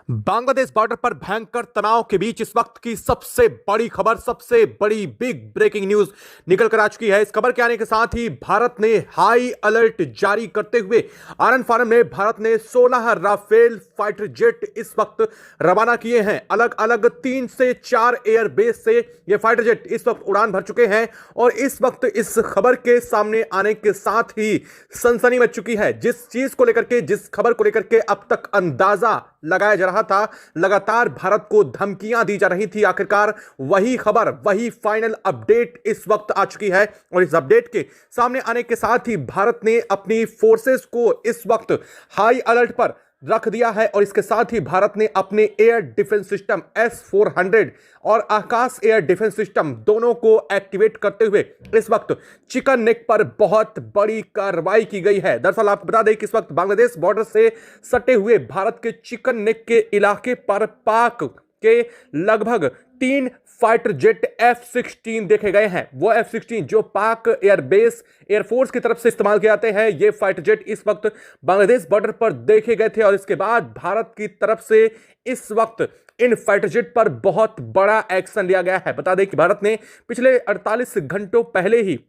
Bangladesh border पर भयंकर तनाव के बीच इस वक्त की सबसे बड़ी खबर, सबसे बड़ी बिग ब्रेकिंग न्यूज निकल कर आ चुकी है। इस खबर के आने के साथ ही भारत ने हाई अलर्ट जारी करते हुए आनंद फानन में भारत ने 16 राफेल फाइटर जेट इस वक्त रवाना किए हैं। अलग अलग 3 से 4 एयरबेस से ये फाइटर जेट इस वक्त उड़ान भर चुके हैं और इस वक्त इस खबर के सामने आने के साथ ही सनसनी मच चुकी है। जिस चीज को लेकर के, जिस खबर को लेकर के अब तक अंदाजा लगाया जा रहा था, लगातार भारत को धमकियां दी जा रही थी, आखिरकार वही खबर, वही फाइनल अपडेट इस वक्त आ चुकी है। और इस अपडेट के सामने आने के साथ ही भारत ने अपनी फोर्सेस को इस वक्त हाई अलर्ट पर रख दिया है और इसके साथ ही भारत ने अपने एयर डिफेंस सिस्टम S-400 और आकाश एयर डिफेंस सिस्टम दोनों को एक्टिवेट करते हुए इस वक्त चिकन नेक पर बहुत बड़ी कार्रवाई की गई है। दरअसल आपको बता दें कि इस वक्त बांग्लादेश बॉर्डर से सटे हुए भारत के चिकन नेक के इलाके पर पाक के लगभग 3 फाइटर जेट F-16 देखे गए हैं। वो F-16 जो पाक एयरबेस एयरफोर्स की तरफ से इस्तेमाल किए जाते हैं, ये फाइटर जेट इस वक्त बांग्लादेश बॉर्डर पर देखे गए थे और इसके बाद भारत की तरफ से इस वक्त इन फाइटर जेट पर बहुत बड़ा एक्शन लिया गया है। बता दें कि भारत ने पिछले 48 घंटों पहले ही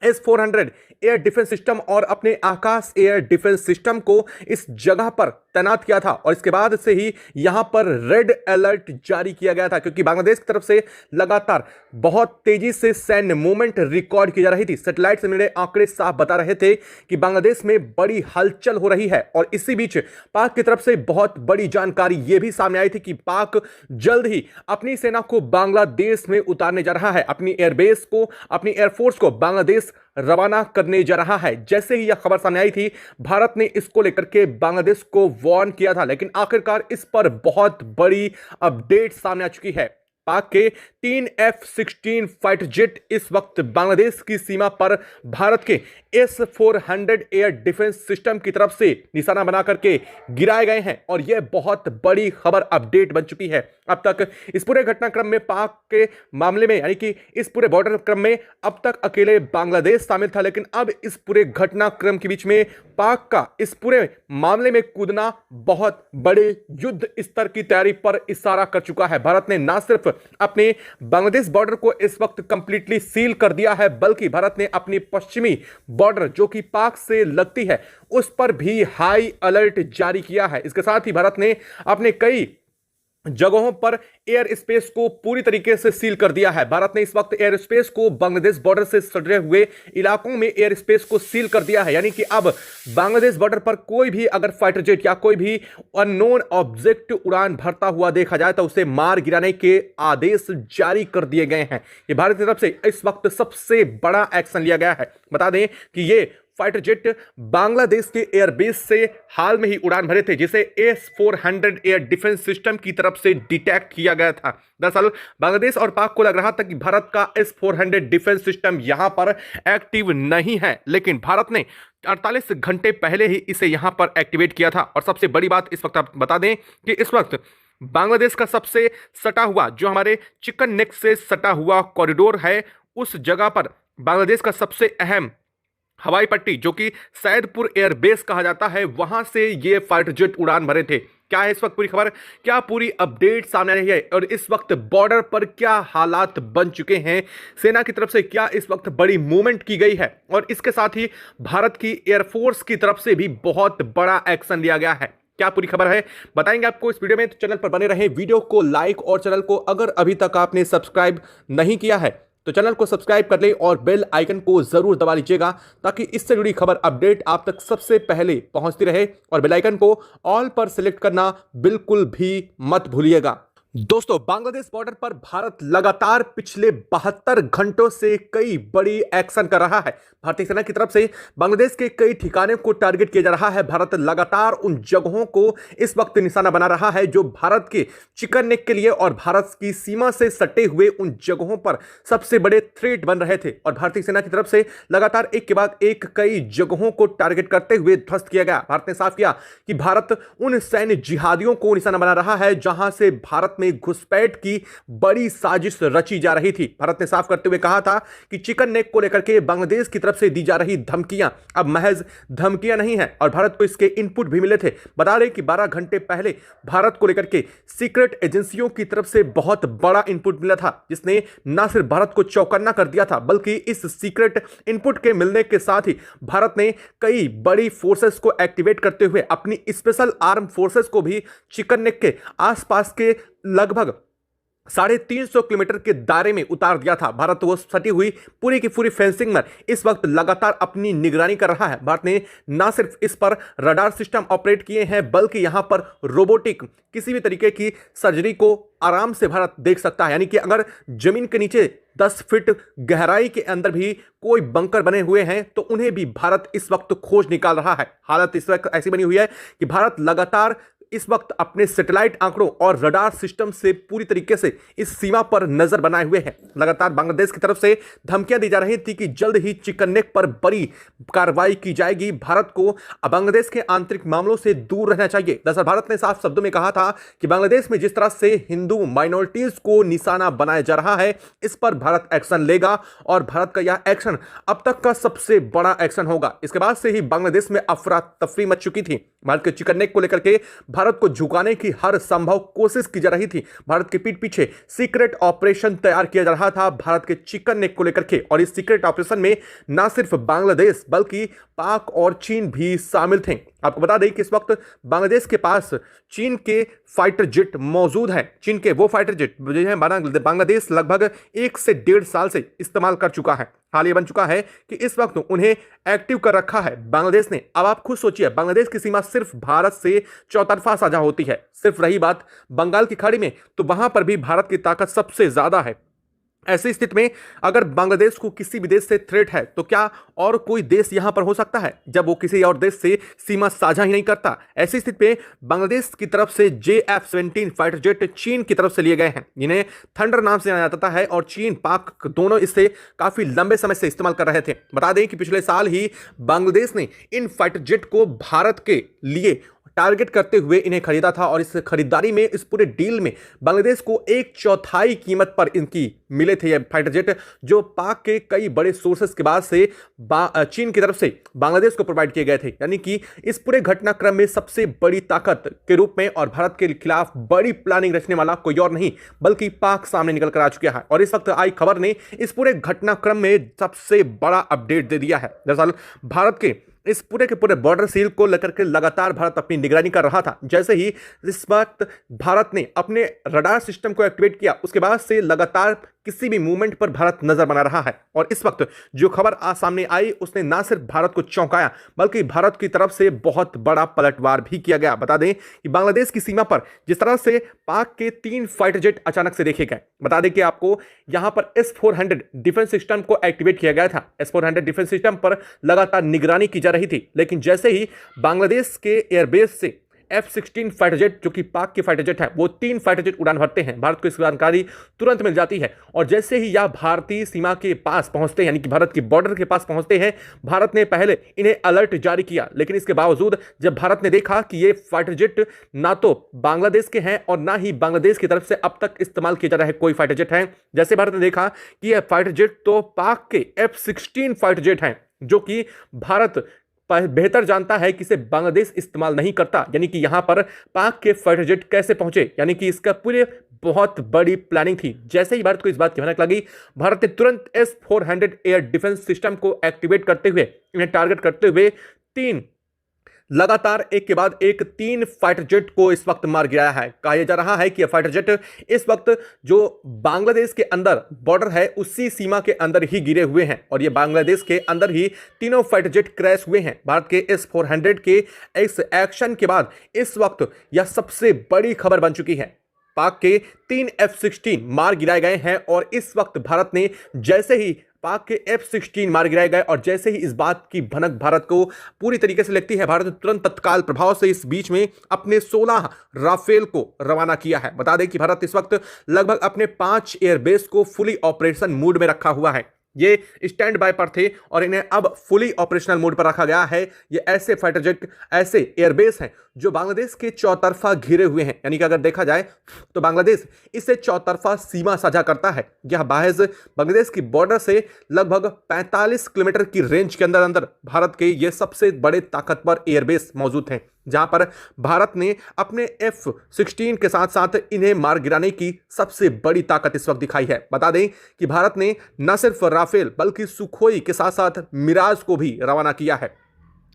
S-400 एयर डिफेंस सिस्टम और अपने आकाश एयर डिफेंस सिस्टम को इस जगह पर तैनात किया था और इसके बाद से ही यहां पर रेड अलर्ट जारी किया गया था, क्योंकि बांग्लादेश की तरफ से लगातार बहुत तेजी से सैन्य मूवमेंट रिकॉर्ड की जा रही थी। सैटेलाइट से मिले आंकड़े साफ बता रहे थे कि बांग्लादेश में बड़ी हलचल हो रही है और इसी बीच पाक की तरफ से बहुत बड़ी जानकारी यह भी सामने आई थी कि पाक जल्द ही अपनी सेना को बांग्लादेश में उतारने जा रहा है, अपनी एयरबेस को, अपनी एयरफोर्स को बांग्लादेश रवाना करने जा रहा है। जैसे ही यह खबर सामने आई थी, भारत ने इसको लेकर के बांग्लादेश को वार्न किया था, लेकिन आखिरकार इस पर बहुत बड़ी अपडेट सामने आ चुकी है। पाक के 3 F-16 फाइटर जेट इस वक्त बांग्लादेश की सीमा पर भारत के S-400 एयर डिफेंस सिस्टम की तरफ से निशाना बना करके गिराए गए हैं और यह बहुत बड़ी खबर अपडेट बन चुकी है। अब तक इस पूरे घटनाक्रम में, पाक के मामले में, यानी कि इस पूरे बॉर्डर क्रम में अब तक अकेले बांग्लादेश शामिल था, लेकिन अब इस पूरे घटनाक्रम के बीच में पाक का इस पूरे मामले में कूदना बहुत बड़े युद्ध स्तर की तैयारी पर इशारा कर चुका है। भारत ने ना सिर्फ अपने बांग्लादेश बॉर्डर को इस वक्त कंप्लीटली सील कर दिया है, बल्कि भारत ने अपनी पश्चिमी बॉर्डर जो कि पाक से लगती है उस पर भी हाई अलर्ट जारी किया है। इसके साथ ही भारत ने अपने कई जगहों पर एयर स्पेस को पूरी तरीके से सील कर दिया है। भारत ने इस वक्त एयर स्पेस को बांग्लादेश बॉर्डर से सटे हुए इलाकों में एयर स्पेस को सील कर दिया है, यानी कि अब बांग्लादेश बॉर्डर पर कोई भी अगर फाइटर जेट या कोई भी अननोन ऑब्जेक्ट उड़ान भरता हुआ देखा जाए तो उसे मार गिराने के आदेश जारी कर दिए गए हैं। ये भारत की तरफ से इस वक्त सबसे बड़ा एक्शन लिया गया है। बता दें कि ये फाइटर जेट बांग्लादेश के एयरबेस से हाल में ही उड़ान भरे थे, जिसे S-400 एयर डिफेंस सिस्टम की तरफ से डिटेक्ट किया गया था। दरअसल बांग्लादेश और पाक को लग रहा था कि भारत का S-400 डिफेंस सिस्टम यहां पर एक्टिव नहीं है, लेकिन भारत ने 48 घंटे पहले ही इसे यहां पर एक्टिवेट किया था। और सबसे बड़ी बात इस वक्त आप बता दें कि इस वक्त बांग्लादेश का सबसे सटा हुआ, जो हमारे चिकन नेक से सटा हुआ कॉरिडोर है, उस जगह पर बांग्लादेश का सबसे अहम हवाई पट्टी, जो कि सैदपुर एयरबेस कहा जाता है, वहां से ये फाइटर जेट उड़ान भरे थे। क्या है इस वक्त पूरी खबर, क्या पूरी अपडेट सामने आ रही है और इस वक्त बॉर्डर पर क्या हालात बन चुके हैं, सेना की तरफ से क्या इस वक्त बड़ी मूवमेंट की गई है और इसके साथ ही भारत की एयरफोर्स की तरफ से भी बहुत बड़ा एक्शन लिया गया है। क्या पूरी खबर है बताएंगे आपको इस वीडियो में, तो चैनल पर बने रहें, वीडियो को लाइक और चैनल को अगर अभी तक आपने सब्सक्राइब नहीं किया है तो चैनल को सब्सक्राइब कर ले और बेल आइकन को जरूर दबा लीजिएगा, ताकि इससे जुड़ी खबर अपडेट आप तक सबसे पहले पहुंचती रहे। और बेल आइकन को ऑल पर सिलेक्ट करना बिल्कुल भी मत भूलिएगा। दोस्तों, बांग्लादेश बॉर्डर पर भारत लगातार पिछले 72 घंटों से कई बड़ी एक्शन कर रहा है। भारतीय सेना की तरफ से बांग्लादेश के कई ठिकाने को टारगेट किया जा रहा है। भारत लगातार उन जगहों को इस वक्त निशाना बना रहा है जो भारत के चिकन नेक के लिए और भारत की सीमा से सटे हुए उन जगहों पर सबसे बड़े थ्रेट बन रहे थे। और भारतीय सेना की तरफ से लगातार एक के बाद एक कई जगहों को टारगेट करते हुए ध्वस्त किया गया। भारत ने साफ किया कि भारत उन सैन्य जिहादियों को निशाना बना रहा है जहां से भारत में घुसपैठ की बड़ी साजिश रची जा रही थी। भारत ने साफ करते हुए कहा था कि चिकन नेक को लेकर के बांग्लादेश की तरफ से दी जा रही धमकियां अब महज धमकियां नहीं है और भारत को इसके इनपुट भी मिले थे। बता दें कि 12 घंटे पहले भारत को लेकर के सीक्रेट एजेंसियों की तरफ से बहुत बड़ा इनपुट मिला था, जिसने न सिर्फ भारत को चौकन्ना कर दिया था, बल्कि इस सीक्रेट इनपुट के मिलने के साथ ही भारत ने कई बड़ी फोर्सेस को एक्टिवेट करते हुए अपनी स्पेशल आर्म फोर्सेस को भी चिकन नेक के आसपास के लगभग 350 किलोमीटर के दायरे में उतार दिया था। भारत वो सटी हुई पूरी की पूरी फेंसिंग में इस वक्त लगातार अपनी निगरानी कर रहा है। भारत ने न सिर्फ इस पर रडार सिस्टम ऑपरेट किए हैं, बल्कि यहां पर रोबोटिक किसी भी तरीके की सर्जरी को आराम से भारत देख सकता है। यानी कि अगर जमीन के नीचे 10 फीट गहराई के अंदर भी कोई बंकर बने हुए हैं तो उन्हें भी भारत इस वक्त खोज निकाल रहा है। हालत इस वक्त ऐसी बनी हुई है कि भारत लगातार इस वक्त अपने सैटेलाइट आंकड़ों और रडार सिस्टम से पूरी तरीके से इस सीमा पर नजर बनाए हुए है। लगातार बांग्लादेश की तरफ से धमकियां दी जा रही थी कि जल्द ही चिकन नेक पर बड़ी कार्रवाई की जाएगी। भारत को बांग्लादेश के आंतरिक मामलों से दूर रहना चाहिए। दरअसल भारत ने साफ शब्दों में कहा था कि बांग्लादेश में जिस तरह से हिंदू माइनॉरिटीज को निशाना बनाया जा रहा है, इस पर भारत एक्शन लेगा और भारत का यह एक्शन अब तक का सबसे बड़ा एक्शन होगा। इसके बाद से ही बांग्लादेश में अफरा तफरी मच चुकी थी। भारत के चिकन नेक को लेकर के भारत को झुकाने की हर संभव कोशिश की जा रही थी। भारत के पीठ पीछे सीक्रेट ऑपरेशन तैयार किया जा रहा था भारत के चिकन नेक को लेकर के, और इस सीक्रेट ऑपरेशन में न सिर्फ बांग्लादेश बल्कि पाक और चीन भी शामिल थे। आपको बता दें कि इस वक्त बांग्लादेश के पास चीन के फाइटर जेट मौजूद हैं। चीन के वो फाइटर जेट जो है बांग्लादेश लगभग 1 से 1.5 साल से इस्तेमाल कर चुका है। हाल ये बन चुका है कि इस वक्त उन्हें एक्टिव कर रखा है बांग्लादेश ने। अब आप खुद सोचिए, बांग्लादेश की सीमा सिर्फ भारत से चौतरफा साझा होती है। सिर्फ रही बात बंगाल की खाड़ी में, तो वहां पर भी भारत की ताकत सबसे ज्यादा है। ऐसी स्थिति में अगर बांग्लादेश को किसी भी देश से थ्रेट है तो क्या और कोई देश यहां पर हो सकता है, जब वो किसी और देश से सीमा साझा ही नहीं करता। ऐसी स्थिति में बांग्लादेश की तरफ से JF-17 फाइटर जेट चीन की तरफ से लिए गए हैं, जिन्हें थंडर नाम से जाना जाता है, और चीन पाक दोनों इससे काफी लंबे समय से इस्तेमाल कर रहे थे। बता दें कि पिछले साल ही बांग्लादेश ने इन फाइटर जेट को भारत के लिए टारगेट करते हुए इन्हें खरीदा था, और इस खरीदारी में, इस पूरे डील में बांग्लादेश को 1/4 कीमत पर इनकी मिले थे ये फाइटर जेट, जो पाक के कई बड़े सोर्सेस के बाद से चीन की तरफ से बांग्लादेश को प्रोवाइड किए गए थे। यानी कि इस पूरे घटनाक्रम में सबसे बड़ी ताकत के रूप में और भारत के खिलाफ बड़ी प्लानिंग रचने वाला कोई और नहीं बल्कि पाक सामने निकल कर आ चुका है। और इस वक्त आई खबर ने इस पूरे घटनाक्रम में सबसे बड़ा अपडेट दे दिया है। दरअसल भारत के इस पूरे के पूरे बॉर्डर सील को लेकर के लगातार भारत अपनी निगरानी कर रहा था। जैसे ही इस वक्त भारत ने अपने रडार सिस्टम को एक्टिवेट किया, उसके बाद से लगातार किसी भी मूवमेंट पर भारत नजर बना रहा है। और इस वक्त जो खबर आज सामने आई, उसने ना सिर्फ भारत को चौंकाया बल्कि भारत की तरफ से बहुत बड़ा पलटवार भी किया गया। बता दें कि बांग्लादेश की सीमा पर जिस तरह से पाक के 3 फाइटर जेट अचानक से देखे गए, बता दें कि आपको यहां पर S-400 डिफेंस सिस्टम को एक्टिवेट किया गया था। S-400 डिफेंस सिस्टम पर लगातार निगरानी की जा रही थी, लेकिन जैसे ही बांग्लादेश के एयरबेस से F-16 फाइटर जेट, जो कि पाक के फाइटर जेट है, वो 3 फाइटर जेट उड़ान भरते हैं। भारत को इस जानकारी तुरंत मिल जाती है, और जैसे ही यह भारतीय सीमा के पास पहुंचते हैं, यानी कि भारत के बॉर्डर के पास पहुंचते हैं, भारत ने पहले इन्हें अलर्ट जारी किया। लेकिन इसके बावजूद जब भारत ने देखा कि ये फाइटर जेट ना तो बांग्लादेश के हैं और ना ही बांग्लादेश की तरफ से अब तक इस्तेमाल किए जा रहे कोई फाइटर जेट हैं, जैसे भारत ने देखा कि यह फाइटर जेट तो पाक के F-16 फाइटर जेट हैं, जो कि भारत बेहतर जानता है कि इसे बांग्लादेश इस्तेमाल नहीं करता। यानी कि यहां पर पाक के फाइटर जेट कैसे पहुंचे, यानी कि इसका पूरे बहुत बड़ी प्लानिंग थी। जैसे ही भारत को इस बात की भनक लगी, भारत ने तुरंत S-400 एयर डिफेंस सिस्टम को एक्टिवेट करते हुए, इन्हें टारगेट करते हुए लगातार एक के बाद एक 3 फाइटर जेट को इस वक्त मार गिराया है। कहा जा रहा है कि यह फाइटर जेट इस वक्त जो बांग्लादेश के अंदर बॉर्डर है उसी सीमा के अंदर ही गिरे हुए हैं, और ये बांग्लादेश के अंदर ही तीनों फाइटर जेट क्रैश हुए हैं। भारत के S-400 के इस एक्शन के बाद इस वक्त यह सबसे बड़ी खबर बन चुकी है। पाक के 3 F-16 मार गिराए गए हैं, और इस वक्त भारत ने जैसे ही पाक के F-16 मार गिराए गए और जैसे ही इस बात की भनक भारत को पूरी तरीके से लगती है, भारत ने तुरंत तत्काल प्रभाव से इस बीच में अपने 16 राफेल को रवाना किया है। बता दें कि भारत इस वक्त लगभग अपने 5 एयरबेस को फुली ऑपरेशन मोड में रखा हुआ है। ये स्टैंड बाय पर थे और इन्हें अब फुली ऑपरेशनल मोड पर रखा गया है। ये ऐसे फाइटर जेट, ऐसे एयरबेस हैं जो बांग्लादेश के चौतरफा घिरे हुए हैं। यानी कि अगर देखा जाए तो बांग्लादेश इससे चौतरफा सीमा साझा करता है। यह महज बांग्लादेश की बॉर्डर से लगभग 45 किलोमीटर की रेंज के अंदर अंदर भारत के ये सबसे बड़े ताकतवर एयरबेस मौजूद हैं, जहां पर भारत ने अपने F-16 के साथ साथ इन्हें मार गिराने की सबसे बड़ी ताकत इस वक्त दिखाई है। बता दें कि भारत ने न सिर्फ राफेल बल्कि सुखोई के साथ साथ मिराज को भी रवाना किया है।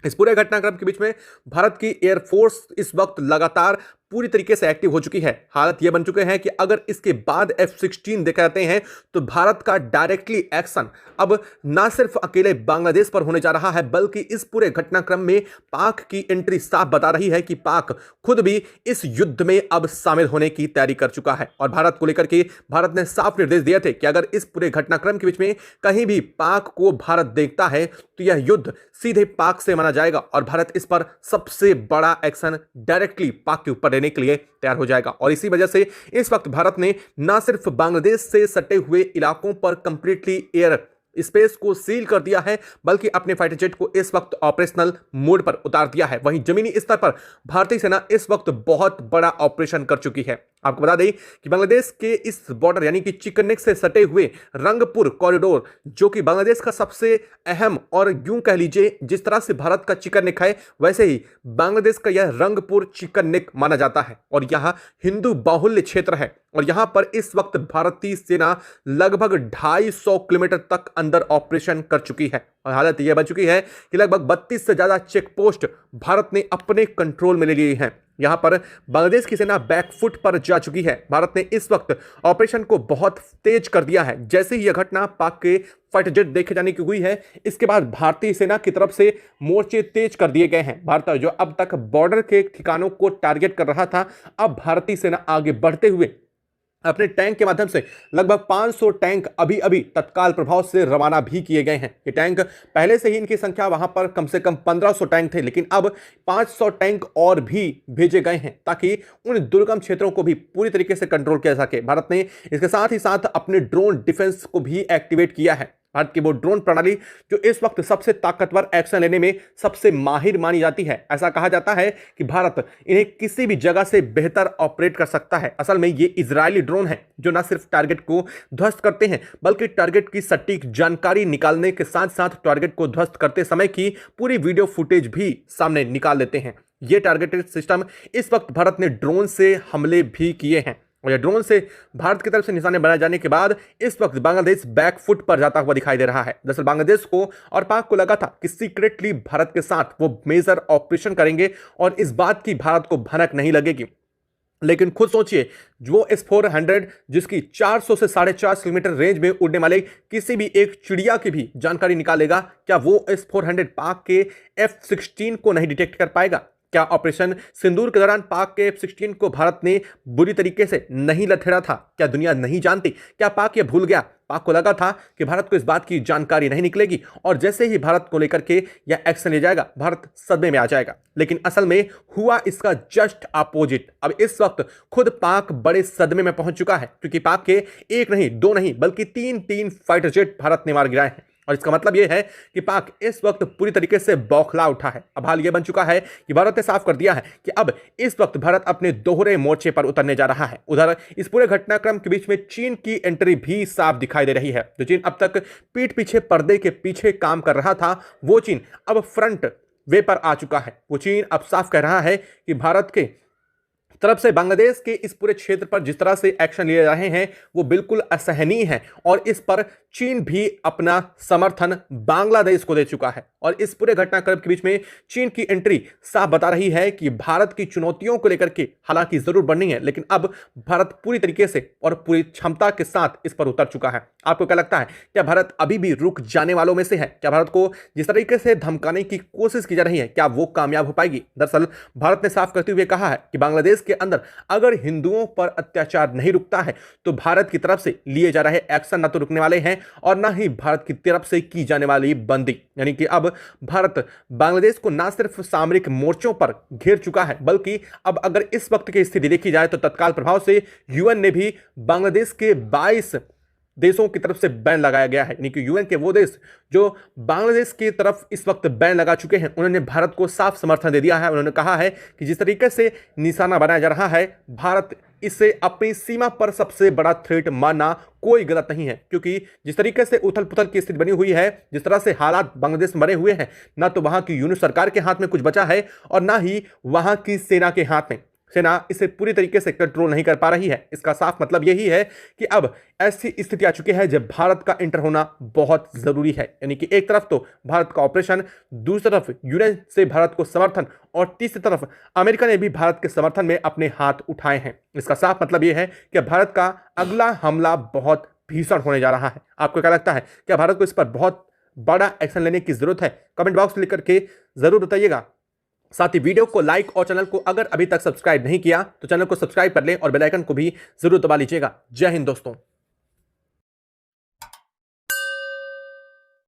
इस पूरे घटनाक्रम के बीच में भारत की एयरफोर्स इस वक्त लगातार पूरी तरीके से एक्टिव हो चुकी है। हालत यह बन चुके हैं कि अगर इसके बाद F-16 देखे जाते हैं तो भारत का डायरेक्टली एक्शन अब ना सिर्फ अकेले बांग्लादेश पर होने जा रहा है, बल्कि इस पूरे घटनाक्रम में पाक की एंट्री साफ बता रही है कि पाक खुद भी इस युद्ध में अब शामिल होने की तैयारी कर चुका है। और भारत को लेकर के भारत ने साफ निर्देश दिए थे कि अगर इस पूरे घटनाक्रम के बीच में कहीं भी पाक को भारत देखता है तो यह युद्ध सीधे पाक से माना जाएगा और भारत इस पर सबसे बड़ा एक्शन डायरेक्टली पाक के ऊपर लेने के लिए तैयार हो जाएगा। और इसी वजह से इस वक्त भारत ने न सिर्फ बांग्लादेश से सटे हुए इलाकों पर कंप्लीटली एयर स्पेस को सील कर दिया है, बल्कि अपने फाइटर जेट को इस वक्त ऑपरेशनल मोड पर उतार दिया है। वहीं जमीनी स्तर पर भारतीय सेना इस वक्त बहुत बड़ा ऑपरेशन कर चुकी है। आपको बता दें कि बांग्लादेश के इस बॉर्डर यानी कि चिकन नेक से सटे हुए रंगपुर कॉरिडोर, जो कि बांग्लादेश का सबसे अहम और यूं कह लीजिए जिस तरह से भारत का चिकन नेक है वैसे ही बांग्लादेश का यह रंगपुर चिकन नेक माना जाता है और यह हिंदू बाहुल्य क्षेत्र है। और यहां पर इस वक्त भारतीय सेना लगभग 250 किलोमीटर तक अंदर ऑपरेशन कर चुकी है और हालत यह बन चुकी है कि लगभग 32 से ज्यादा चेक पोस्ट भारत ने अपने कंट्रोल में ले लिए हैं। यहां पर बांग्लादेश की सेना बैकफुट पर जा चुकी है। भारत ने इस वक्त ऑपरेशन को बहुत तेज कर दिया है। जैसे ही यह घटना पाक के फाइटर जेट देखे जाने की हुई है, इसके बाद भारतीय सेना की तरफ से मोर्चे तेज कर दिए गए हैं। भारत जो अब तक बॉर्डर के ठिकानों को टारगेट कर रहा था, अब भारतीय सेना आगे बढ़ते हुए अपने टैंक के माध्यम से लगभग 500 टैंक अभी अभी तत्काल प्रभाव से रवाना भी किए गए हैं। ये टैंक पहले से ही इनकी संख्या वहां पर कम से कम 1500 टैंक थे, लेकिन अब 500 टैंक और भी भेजे गए हैं ताकि उन दुर्गम क्षेत्रों को भी पूरी तरीके से कंट्रोल किया जा सके। भारत ने इसके साथ ही साथ अपने ड्रोन डिफेंस को भी एक्टिवेट किया है। भारत की वो ड्रोन प्रणाली जो इस वक्त सबसे ताकतवर एक्शन लेने में सबसे माहिर मानी जाती है। ऐसा कहा जाता है कि भारत इन्हें किसी भी जगह से बेहतर ऑपरेट कर सकता है। असल में ये इजरायली ड्रोन है जो न सिर्फ टारगेट को ध्वस्त करते हैं, बल्कि टारगेट की सटीक जानकारी निकालने के साथ साथ टारगेट को ध्वस्त करते समय की पूरी वीडियो फुटेज भी सामने निकाल देते हैं। ये टारगेटेड सिस्टम इस वक्त भारत ने ड्रोन से हमले भी किए हैं और यह ड्रोन से भारत की तरफ से निशाने बनाए जाने के बाद इस वक्त बांग्लादेश बैकफुट पर जाता हुआ दिखाई दे रहा है। दरअसल बांग्लादेश को और पाक को लगा था कि सीक्रेटली भारत के साथ वो मेजर ऑपरेशन करेंगे और इस बात की भारत को भनक नहीं लगेगी, लेकिन खुद सोचिए वो S-400 जिसकी 400 से 450 किलोमीटर रेंज में उड़ने वाले किसी भी एक चिड़िया की भी जानकारी निकालेगा, क्या वो S-400 पाक के F-16 को नहीं डिटेक्ट कर पाएगा? क्या ऑपरेशन सिंदूर के दौरान पाक के F-16 को भारत ने बुरी तरीके से नहीं लथेड़ा था? क्या दुनिया नहीं जानती? क्या पाक ये भूल गया? पाक को लगा था कि भारत को इस बात की जानकारी नहीं निकलेगी और जैसे ही भारत को लेकर के यह एक्शन ले जाएगा भारत सदमे में आ जाएगा। लेकिन असल में हुआ इसका जस्ट अपोजिट। अब इस वक्त खुद पाक बड़े सदमे में पहुंच चुका है, क्योंकि पाक के एक नहीं, दो नहीं, बल्कि तीन फाइटर जेट भारत ने मार गिराए हैं। और इसका मतलब यह है कि पाक इस वक्त पूरी तरीके से बौखला उठा है। अब हाल यह बन चुका है कि भारत ने साफ कर दिया है कि अब इस वक्त भारत अपने दोहरे मोर्चे पर उतरने जा रहा है। उधर इस पूरे घटनाक्रम के बीच में चीन की एंट्री भी साफ दिखाई दे रही है। जो चीन अब तक पीठ पीछे पर्दे के पीछे काम कर रहा था, वो चीन अब फ्रंट वे पर आ चुका है। वो चीन अब साफ कह रहा है कि भारत के तरफ से बांग्लादेश के इस पूरे क्षेत्र पर जिस तरह से एक्शन लिए जा रहे हैं वो बिल्कुल असहनीय है और इस पर चीन भी अपना समर्थन बांग्लादेश को दे चुका है। और इस पूरे घटनाक्रम के बीच में चीन की एंट्री साफ बता रही है कि भारत की चुनौतियों को लेकर के हालांकि जरूर बढ़नी है, लेकिन अब भारत पूरी तरीके से और पूरी क्षमता के साथ इस पर उतर चुका है। आपको क्या लगता है, क्या भारत अभी भी रुक जाने वालों में से है? क्या भारत को जिस तरीके से धमकाने की कोशिश की जा रही है क्या वो कामयाब हो पाएगी? दरअसल भारत ने साफ करते हुए कहा है कि बांग्लादेश के अंदर अगर हिंदुओं पर अत्याचार नहीं रुकता है तो भारत की तरफ से लिए जा रहे एक्शन न तो रुकने वाले हैं और ना ही भारत की तरफ से की जाने वाली बंदी। यानी कि अब भारत बांग्लादेश को ना सिर्फ सामरिक मोर्चों पर घेर चुका है, बल्कि अब अगर इस वक्त की स्थिति देखी जाए तो तत्काल प्रभाव से यूएन ने भी बांग्लादेश के 22 देशों की तरफ से बैन लगाया गया है। यानी कि यूएन के वो देश जो बांग्लादेश की तरफ इस वक्त बैन लगा चुके हैं, उन्होंने भारत को साफ समर्थन दे दिया है। उन्होंने कहा है कि जिस तरीके से निशाना बनाया जा रहा है, भारत इसे अपनी सीमा पर सबसे बड़ा थ्रेट मानना कोई गलत नहीं है, क्योंकि जिस तरीके से उथल पुथल की स्थिति बनी हुई है, जिस तरह से हालात बांग्लादेश में बने हुए हैं, ना तो वहां की यूनिट सरकार के हाथ में कुछ बचा है और ना ही वहां की सेना के हाथ में। सेना इसे पूरी तरीके से कंट्रोल नहीं कर पा रही है। इसका साफ मतलब यही है कि अब ऐसी स्थिति आ चुकी है जब भारत का एंटर होना बहुत जरूरी है। यानी कि एक तरफ तो भारत का ऑपरेशन, दूसरी तरफ यूएन से भारत को समर्थन और तीसरी तरफ अमेरिका ने भी भारत के समर्थन में अपने हाथ उठाए हैं। इसका साफ मतलब यह है कि भारत का अगला हमला बहुत भीषण होने जा रहा है। आपको क्या लगता है, क्या भारत को इस पर बहुत बड़ा एक्शन लेने की जरूरत है? कमेंट बॉक्स में लिख करके जरूर बताइएगा। साथ ही वीडियो को लाइक और चैनल को अगर अभी तक सब्सक्राइब नहीं किया तो चैनल को सब्सक्राइब कर लें और बेल आइकन को भी जरूर दबा लीजिएगा। जय हिंद दोस्तों।